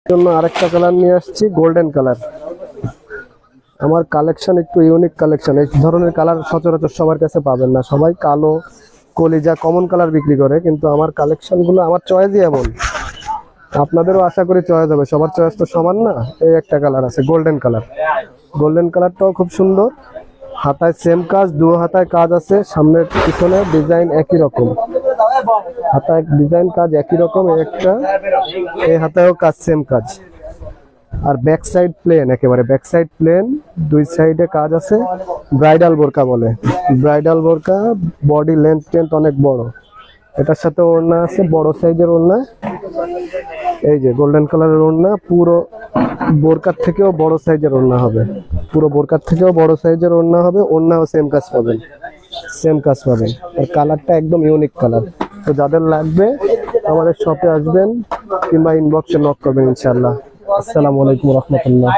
জন্য আরেকটা কালার নিয়ে আসছি, গোল্ডেন কালার। আমার কালেকশন একটু ইউনিক কালেকশন। এই ধরনের কালার সচরাচর সবার কাছে পাবেন না। সবাই কালো, কলিজা, কমন কালার বিক্রি করে, কিন্তু আমার কালেকশনগুলো, আমার চয়েসই এমন। আপনাদেরও আশা করি চয়েস হবে, সবার চয়েস তো সমান না। এই একটা কালার আছে গোল্ডেন কালার। গোল্ডেন কালারটাও খুব সুন্দর। হাতায় সেম কাজ, দুও হাতায় কাজ আছে, সামনের পিছনে ডিজাইন একই রকম। হাতায় ডিজাইন কাজ একই রকম। একটা এই হাতায়ও কাজ, সেম কাজ। আর ব্যাক সাইড প্লেন, একেবারে ব্যাক সাইড প্লেন, দুই সাইডে কাজ আছে। ব্রাইডাল বোরকা বলে, ব্রাইডাল বোরকা। বডি লেন্থ অনেক বড়। এটার সাথে ওড়না আছে, বড় সাইজের ওড়না। এই যে গোল্ডেন কালারের ওড়না, পুরো বোরকার থেকেও বড় সাইজের ওড়না হবে। পুরো বোরকার থেকেও বড় সাইজের ওড়না হবে। ওড়নাও সেম কাজ পাবেন, সেম কাজ পাবেন। আর কালারটা একদম ইউনিক কালার। তো যাদের লাগবে আমাদের শপে আসবেন কিংবা ইনবক্সে নক করবেন ইনশাআল্লাহ। আসসালামু আলাইকুম রহমতুল্লাহ।